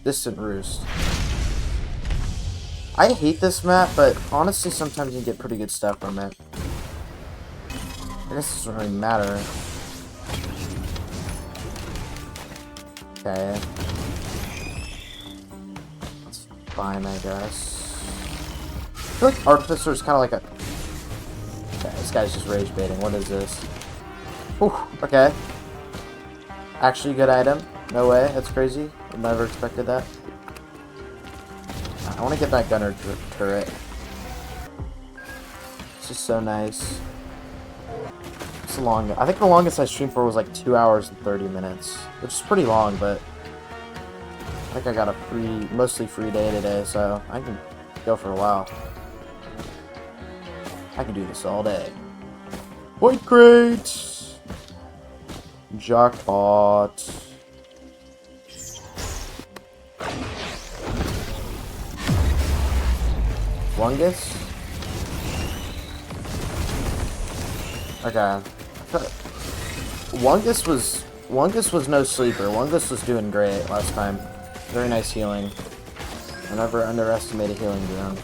Distant Roost. I hate this map, but honestly, sometimes you get pretty good stuff from it. I guess it doesn't really matter. Okay. That's fine, I guess. I feel like Artificer is kind of like a... Okay, this guy's just rage baiting. What is this? Whew, okay. Actually, good item. No way, that's crazy. I never expected that. I want to get that gunner turret. This is so nice. It's long. I think the longest I streamed for was like 2 hours and 30 minutes, which is pretty long, but I think I got a mostly free day today, so I can go for a while. I can do this all day. White crate! Jackpot. Wungus? Okay. Wungus was no sleeper. Wungus was doing great last time. Very nice healing. I never underestimate a healing drone.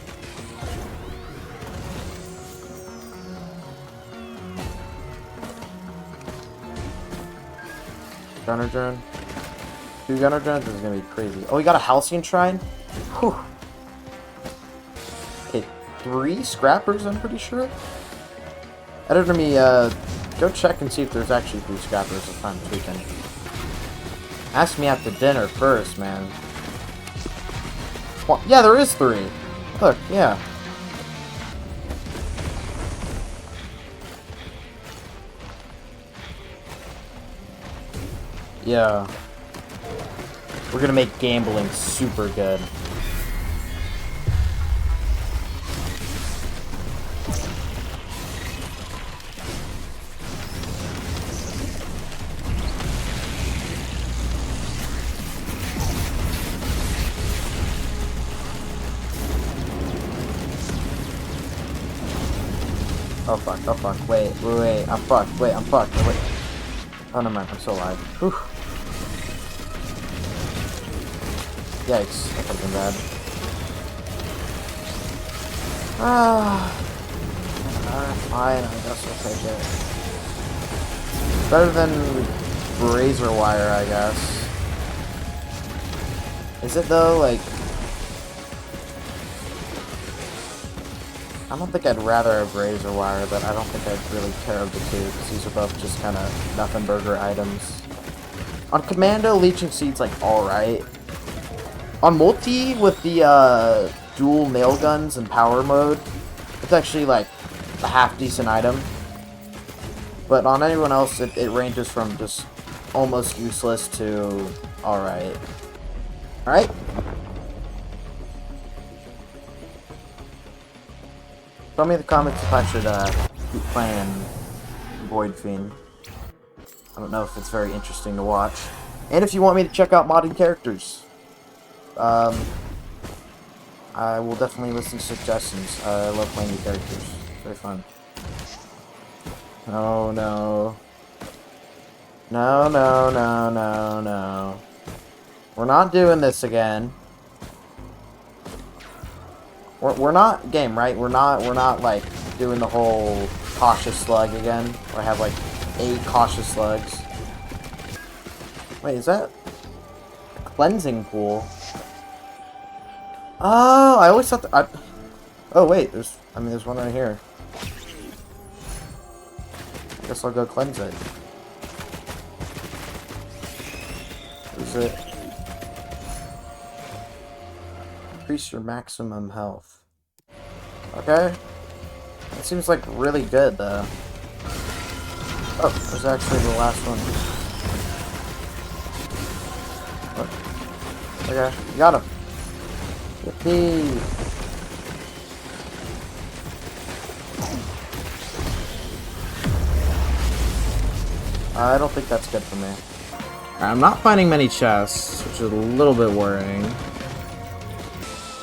Gunner drone. 2 gunner drones? This is gonna be crazy. Oh, we got a Halcyon Shrine? Whew. Okay, 3 scrappers, I'm pretty sure. Editor me, go check and see if there's actually 3 scrappers if I'm tweaking. Ask me after dinner first, man. Well, yeah, there is 3. Look, yeah. Yeah. We're gonna make gambling super good. Oh fuck, wait, I'm fucked, wait. Oh, never mind, I'm still alive. Whew. Yikes, that could've been bad. Fine, I guess I'll take it. Better than razor wire, I guess. Is it though? Like, I don't think I'd rather have razor wire, but I don't think I'd really care of the two, because these are both just kind of nothing burger items. On Commando, Leeching Seed's like alright. On multi, with the dual nail guns and power mode, it's actually like a half decent item. But on anyone else, it ranges from just almost useless to alright. Alright? Tell me in the comments if I should keep playing Void Fiend. I don't know if it's very interesting to watch. And if you want me to check out modded characters. I will definitely listen to suggestions. I love playing new characters. It's very fun. Oh no. No. We're not doing this again. We're not game, right? We're not like doing the whole cautious slug again. Where I have like 8 cautious slugs. Wait, is that a cleansing pool? Oh, I always thought that. Oh wait, there's one right here. I guess I'll go cleanse it. Is it? Increase your maximum health. Okay. That seems like really good though. Oh, there's actually the last one. What? Okay, you got him. Yippee! I don't think that's good for me. I'm not finding many chests, which is a little bit worrying. I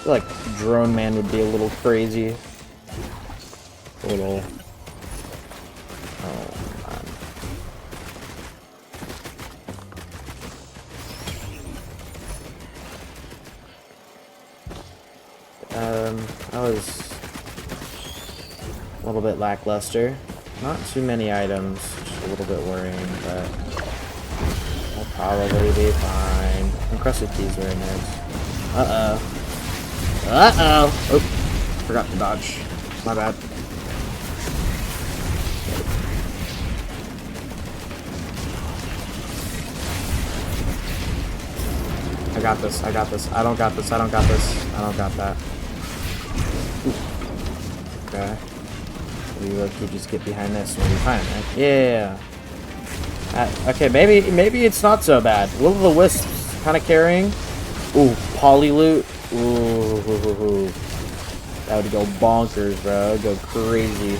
feel like Drone Man would be a little crazy. A little... Oh, man. That was a little bit lackluster. Not too many items, just a little bit worrying, but I'll probably be fine. Encrusted keys very nice. Uh-oh. Uh-oh! Oh, forgot to dodge. My bad. I got this, I got this. I don't got this, I don't got this. I don't got that. Ooh. Okay. We look-y just get behind this and we'll be fine, right? Yeah. Okay, maybe it's not so bad. Will-o'-the-wisps kind of carrying. Ooh, poly loot. Ooh. That would go bonkers, bro. That would go crazy.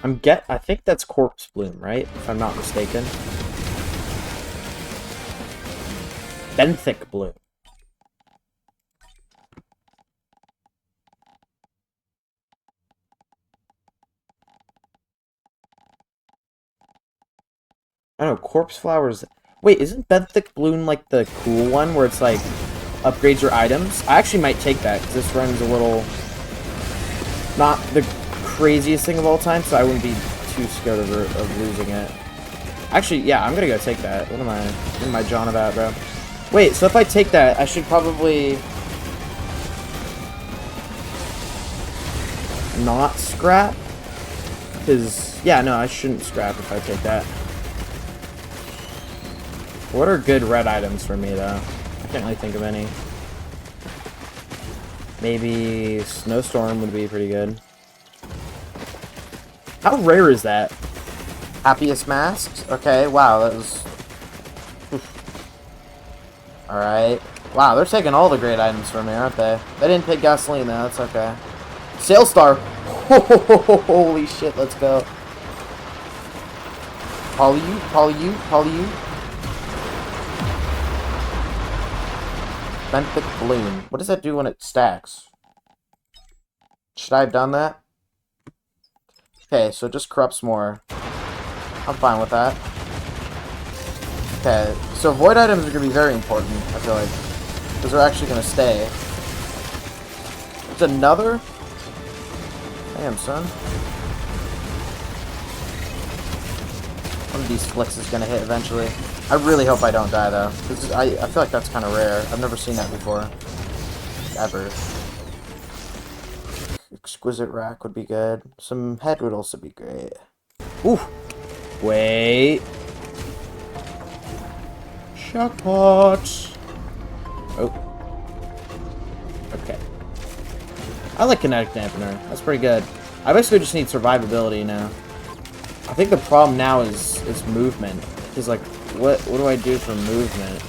I think that's Corpse Bloom, right? If I'm not mistaken. Benthic Bloom. I don't know, Corpse Flowers... Wait, isn't Benthic Bloom like the cool one where it's like upgrades your items? I actually might take that because this run's a little... not the craziest thing of all time, so I wouldn't be too scared of losing it. Actually, yeah, I'm gonna go take that. What am I jawing about, bro? Wait, so if I take that, I should probably... not scrap? Because, yeah, no, I shouldn't scrap if I take that. What are good red items for me, though? I can't really think of any. Maybe Snowstorm would be pretty good. How rare is that? Happiest Masks? Okay, wow, that was... Alright. Wow, they're taking all the great items from me, aren't they? They didn't take Gasoline, though, that's okay. Sailstar! Holy shit, let's go. Poly-you. Benthic Bloom. What does that do when it stacks? Should I have done that? Okay, so it just corrupts more. I'm fine with that. Okay, so void items are going to be very important, I feel like. Because they're actually going to stay. There's another? Damn, son. One of these flicks is going to hit eventually. I really hope I don't die, though. Because I feel like that's kind of rare. I've never seen that before. Ever. Exquisite Rack would be good. Some head would also be great. Ooh! Wait. Shockpot! Oh. Okay. I like Kinetic Dampener. That's pretty good. I basically just need survivability now. I think the problem now is movement. Because, like, what do I do for movement?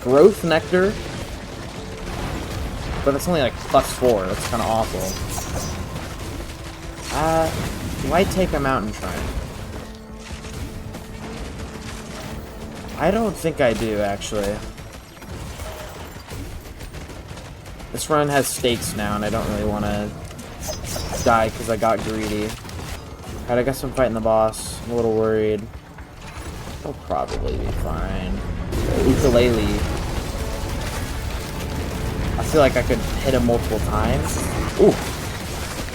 Growth Nectar. But it's only like +4. That's kind of awful. Do I take a Mountain Shrine? I don't think I do, actually. This run has stakes now, and I don't really want to die because I got greedy. Alright, I guess I'm fighting the boss. I'm a little worried. I'll probably be fine. Ukulele. I feel like I could hit him multiple times. Ooh!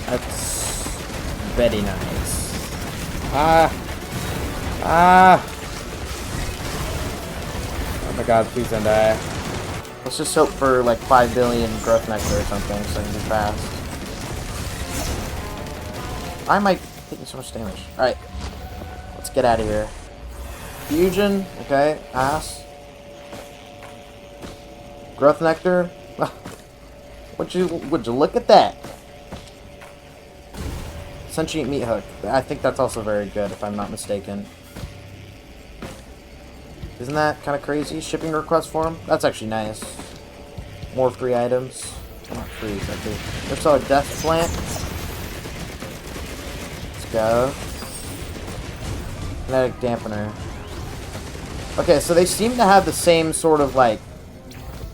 That's very nice. Oh my god, please don't die. Let's just hope for like 5 billion growth nectar or something so I can be fast. I might taking so much damage. Alright. Let's get out of here. Fusion, okay, pass. Growth nectar. Would you look at that? Sentient meat hook. I think that's also very good if I'm not mistaken. Isn't that kind of crazy? Shipping request form? That's actually nice. More free items. Not free, exactly. There's also a death plant. Let's go. Kinetic dampener. Okay, so they seem to have the same sort of like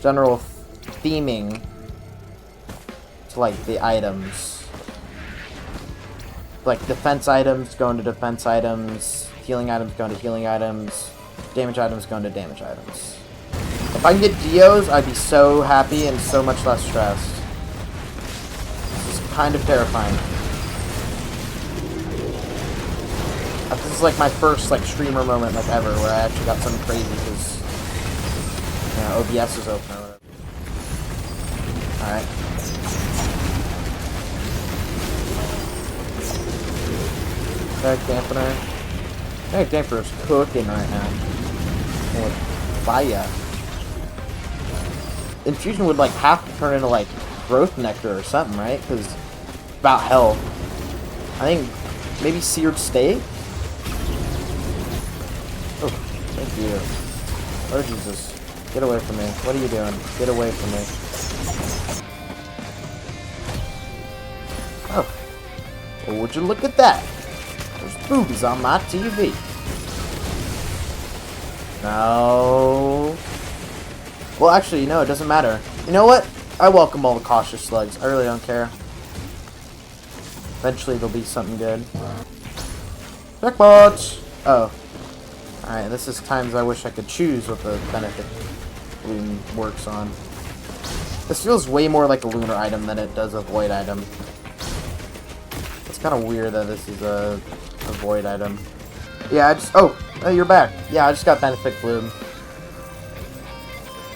general theming to like the items. Like defense items going to defense items, healing items going to healing items, damage items going to damage items. If I can get Dios, I'd be so happy and so much less stressed. This is kind of terrifying. This is like my first like streamer moment like ever where I actually got something crazy because you know, OBS is open or whatever. Alright. Back dampener. Back dampener's cooking right now. With fire. Infusion would like have to turn into like growth nectar or something, right? Because about health. I think maybe seared steak? Oh, thank you. Oh Jesus. Get away from me. What are you doing? Get away from me. Oh. Well, would you look at that? There's boobies on my TV. No. Well, actually, no, it doesn't matter. You know what? I welcome all the cautious slugs. I really don't care. Eventually, there'll be something good. Jackpot! Oh. Alright, this is times I wish I could choose what the benefit bloom works on. This feels way more like a lunar item than it does a void item. It's kind of weird that this is a void item. Yeah, I just... Oh, you're back. Yeah, I just got benefit bloom.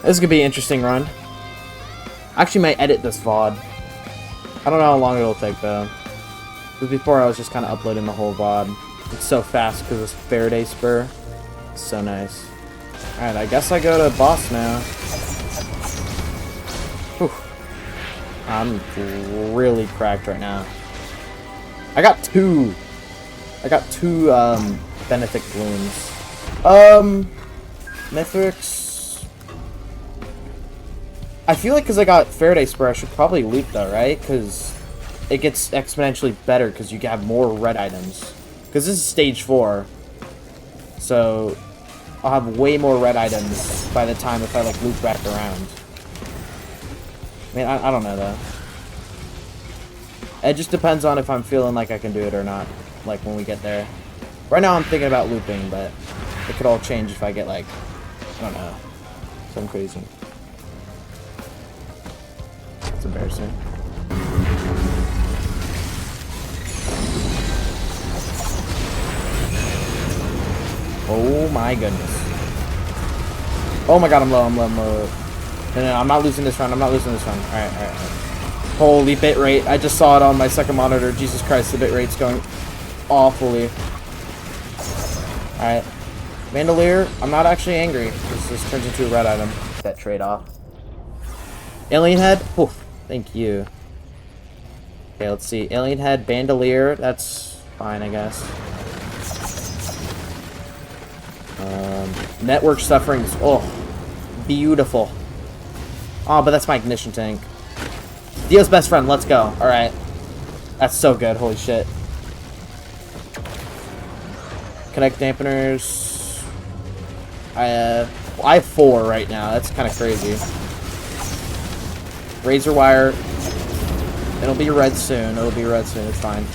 This is gonna be an interesting run. I actually might edit this VOD. I don't know how long it'll take though. Because before I was just kind of uploading the whole VOD. It's so fast because it's Faraday Spur. It's so nice. Alright, I guess I go to boss now. Whew. I'm really cracked right now. I got two Benefic blooms. Mythics. I feel like because I got Faraday Spur, I should probably loot though, right? Because it gets exponentially better because you have more red items. Because this is stage 4. So I'll have way more red items by the time if I like loop back around. I mean, I don't know though. It just depends on if I'm feeling like I can do it or not. Like when we get there. Right now I'm thinking about looping, but it could all change if I get like, I don't know, something crazy. That's embarrassing. Oh my goodness. Oh my god, I'm low, I'm low. No, I'm not losing this round, Alright. Holy bitrate. I just saw it on my second monitor. Jesus Christ, the bitrate's going awfully. Alright. Bandolier, I'm not actually angry. This turns into a red item. That trade-off. Alien head? Oof. Thank you. Okay, let's see. Alien head, bandolier. That's fine, I guess. Network sufferings. Oh, beautiful. Oh, but that's my ignition tank. Dio's best friend. Let's go. All right. That's so good. Holy shit. Connect dampeners. I have 4 right now. That's kind of crazy. Razor wire. It'll be red soon. It's fine.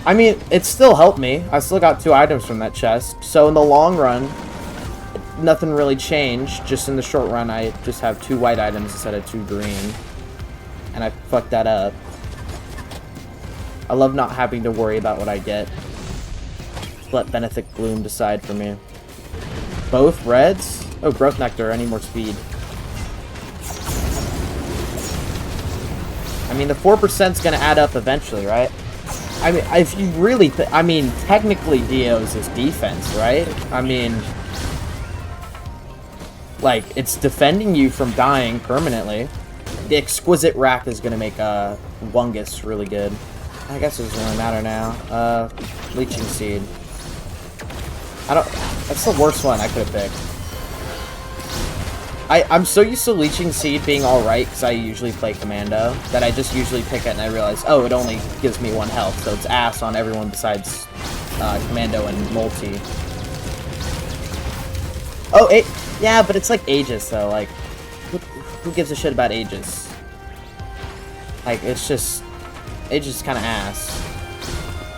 I mean, it still helped me. I still got 2 items from that chest. So in the long run, nothing really changed. Just in the short run, I just have 2 white items instead of 2 green. And I fucked that up. I love not having to worry about what I get. Let Benefic Bloom decide for me. Both reds? Oh, Growth Nectar. I need more speed. I mean, the 4%'s gonna add up eventually, right? I mean, if you really... I mean, technically, Dio's is defense, right? I mean... Like, it's defending you from dying permanently. The Exquisite Rack is gonna make Wungus really good. I guess it doesn't really matter now. Leeching Seed. That's the worst one I could have picked. I'm so used to Leeching Seed being alright, because I usually play Commando, that I just usually pick it and I realize, oh, it only gives me 1 health, so it's ass on everyone besides Commando and Multi. Oh, yeah, but it's like Aegis, though, like, who gives a shit about Aegis? Like, it's just, Aegis is kind of ass.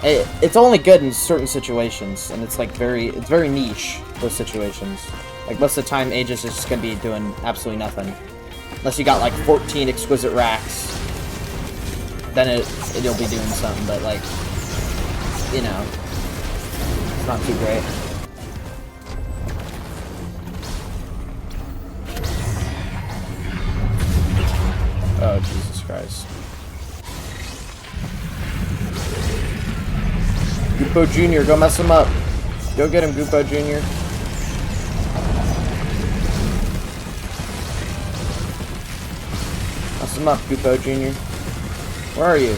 It's only good in certain situations, and it's like it's very niche, those situations. Like most of the time, Aegis is just gonna be doing absolutely nothing. Unless you got like 14 exquisite racks, then it'll be doing something, but like, you know, it's not too great. Oh, Jesus Christ. Goopo Jr., go mess him up. Go get him, Goopo Jr. Mess him up, Goopo Jr. Where are you?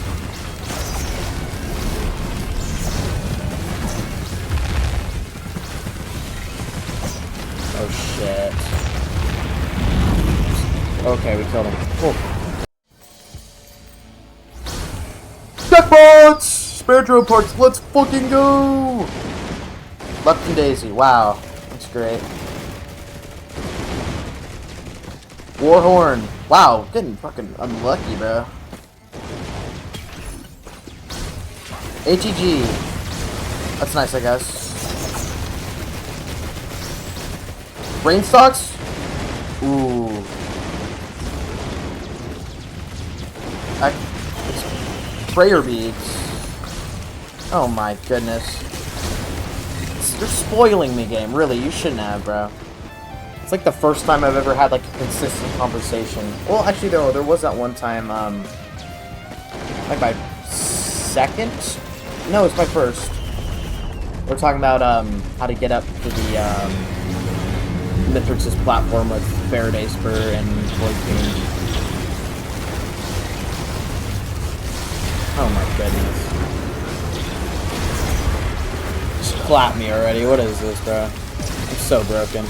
Oh, shit. Okay, we killed him. Cool. Jackpots! Spare drone parts, let's fucking go! Left and Daisy, wow. That's great. Warhorn. Wow, getting fucking unlucky, bro. ATG. That's nice, I guess. Rainstocks? Ooh. Prayer beads. Oh my goodness. You're spoiling me, game. Really, you shouldn't have, bro. It's like the first time I've ever had like a consistent conversation. Well, actually, there was that one time, like my second? No, it's my first. We're talking about, how to get up to the, Mithrix's platform with Faraday Spur and Void Fiend. Oh my goodness. Just clap me already. What is this, bro? I'm so broken.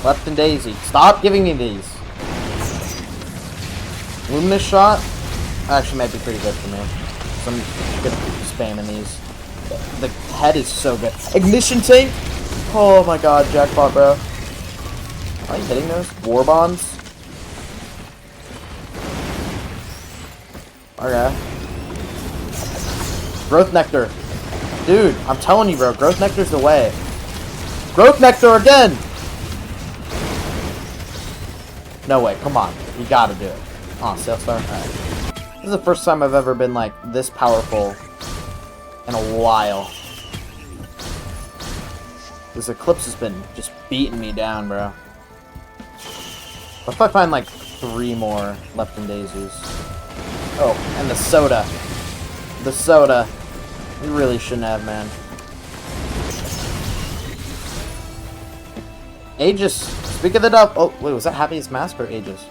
Left and Daisy. Stop giving me these. Luminous Shot actually might be pretty good for me. So I'm gonna keep spamming these. The head is so good. Ignition Tank? Oh my god, jackpot, bro. Are you hitting those? War Bonds? Okay. Growth Nectar. Dude, I'm telling you, bro. Growth Nectar's the way. Growth Nectar again! No way, come on. You gotta do it. Oh, Sail Star? Alright. This is the first time I've ever been, like, this powerful in a while. This Eclipse has been just beating me down, bro. What if I find, like, 3 more Left and Daisies? Oh, and the soda. The soda. You really shouldn't have, man. Aegis. Speak of the devil. Oh, wait, was that Happiest Mask or Aegis?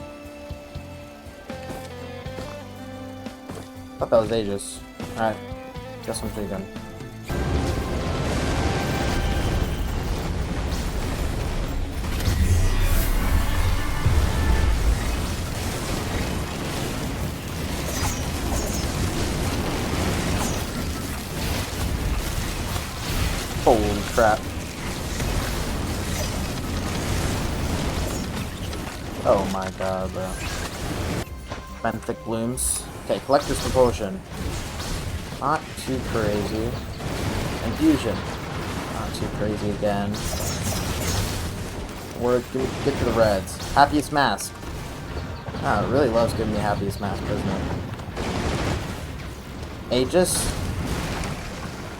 I thought that was Aegis. Alright. Guess I'm pretty done. Holy crap. Oh my god, bro. Benthic Blooms. Okay, Collector's Compulsion. Not too crazy. Infusion. Not too crazy again. We're gonna get to the reds. Happiest Mask. Ah, it really loves giving me Happiest Mask, doesn't it? Aegis.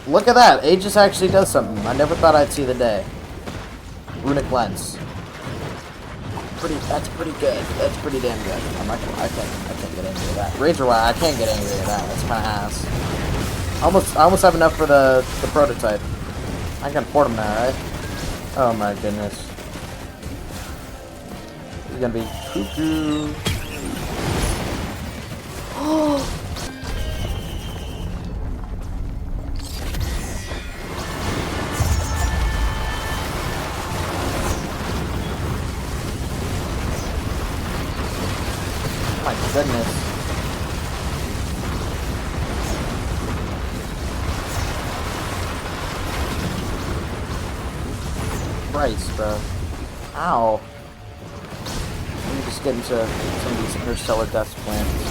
Look at that! Aegis actually does something. I never thought I'd see the day. Runic Lens. That's pretty good. That's pretty damn good. I'm not gonna, I can't get angry at that. Razor Wire, I can't get angry at that. That's kinda ass. I almost have enough for the prototype. I can afford them now, right? Oh my goodness. This is gonna be cuckoo. My goodness. Christ, bro. Ow. Let me just get into some of these interstellar dust plants.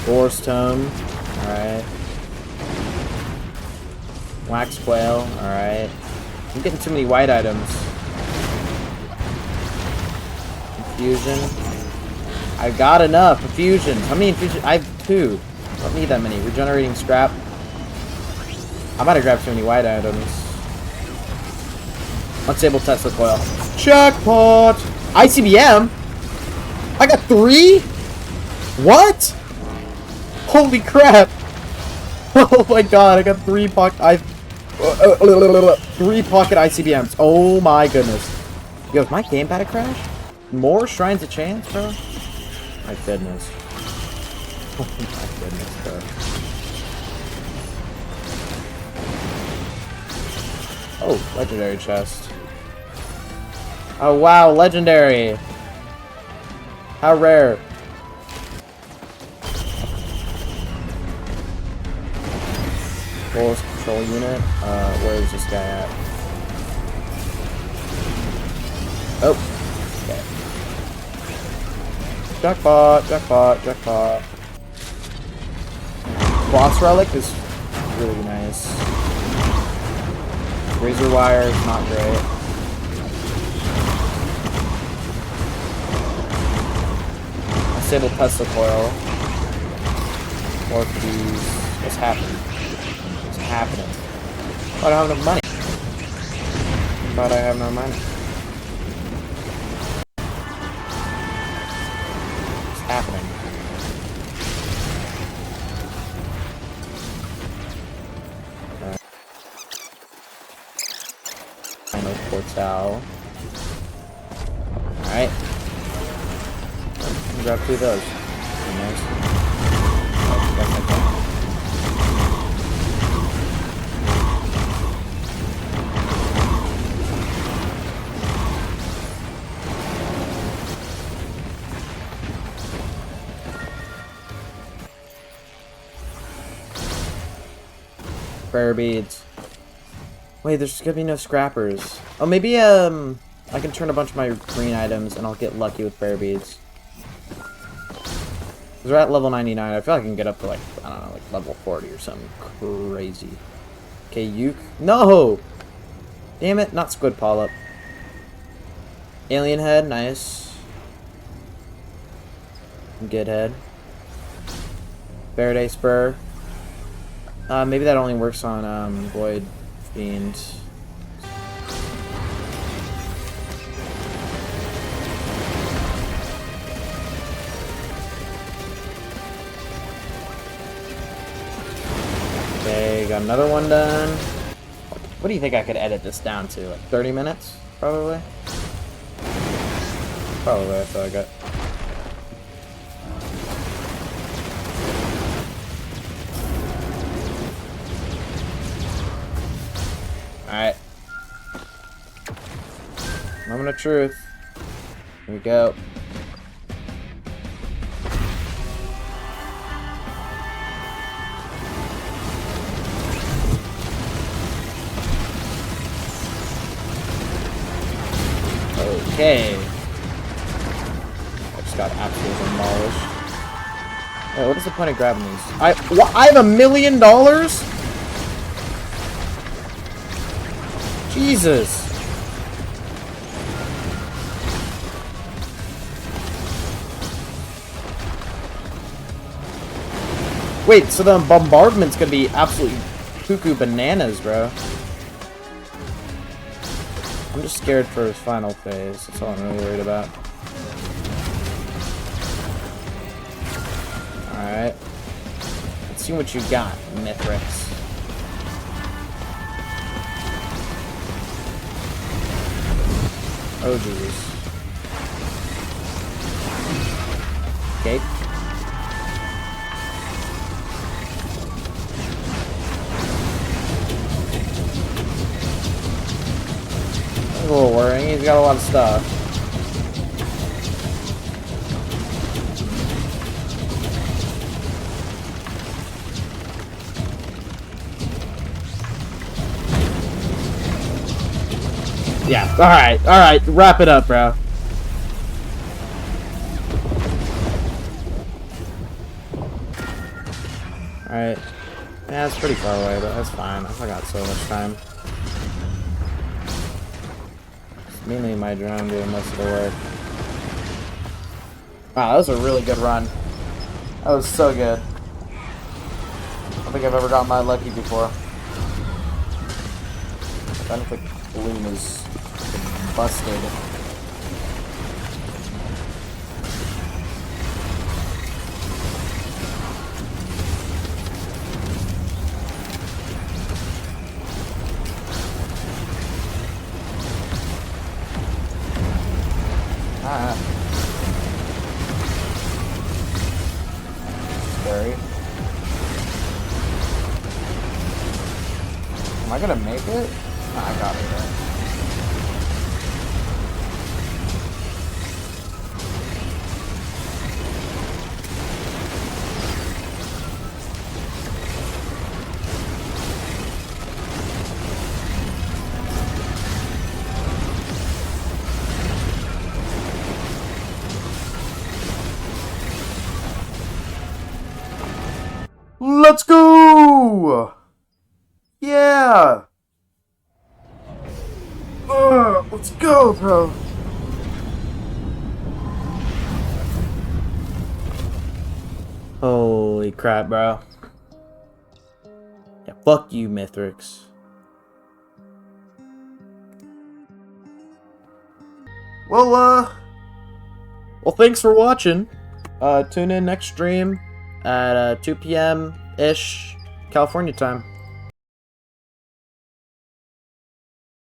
Forest Tome. Alright. Wax Quail. Alright. I'm getting too many white items. Infusion. I got enough infusions. How many infusions? I have 2. I don't need that many. Regenerating scrap. I might have grabbed too many white items. Unstable Tesla coil. Jackpot! ICBM? I got 3? What? Holy crap! Oh my god, I got 3 pocket 3 pocket ICBMs. Oh my goodness. Yo, is my gamepad a crash? More Shrines of Chance, bro? My goodness. Oh my goodness, bro. Oh, legendary chest. Oh wow, legendary. How rare. Force control unit. Where is this guy at? Oh. Okay. Jackpot, jackpot, jackpot. Boss relic is really nice. Razor wire is not great. Unstable Tesla coil. Orchids. What's happening? What's happening? I don't have enough money. But I have no money. What's happening? Final Portal. Alright. Grab 2 of those. Nice. Oh, guess I can. Prayer beads. Wait, there's gonna be no scrappers. Oh, maybe, I can turn a bunch of my green items and I'll get lucky with prayer beads. Because we're at level 99. I feel like I can get up to, like, I don't know, like level 40 or something crazy. Okay, Uke. No! Damn it, not Squid Polyp. Alien head, nice. Good head. Faraday spur. Maybe that only works on, Void Fiend. Okay, got another one done. What do you think I could edit this down to? Like 30 minutes? Probably? Probably, that's all I got. Alright. Moment of truth. Here we go. Okay. I just got absolutely demolished. Hey, what is the point of grabbing these? I have $1 million? Jesus. Wait, so the bombardment's gonna be absolutely cuckoo bananas, bro. I'm just scared for his final phase. That's all I'm really worried about. Alright. Let's see what you got, Mithrix. Oh, Jesus. Okay. That's a little worrying. He's got a lot of stuff. Yeah, alright, wrap it up, bro. Alright. Yeah, it's pretty far away, but that's fine. I got so much time. It's mainly my drone doing most of the work. Wow, that was a really good run. That was so good. I don't think I've ever gotten that lucky before. I don't think the balloon is busted. Scary. Am I gonna make it? I got it there. Let's go! Yeah! Let's go, bro! Holy crap, bro. Yeah, fuck you, Mithrix. Well, thanks for watching. Tune in next stream at 2 p.m.-ish California time.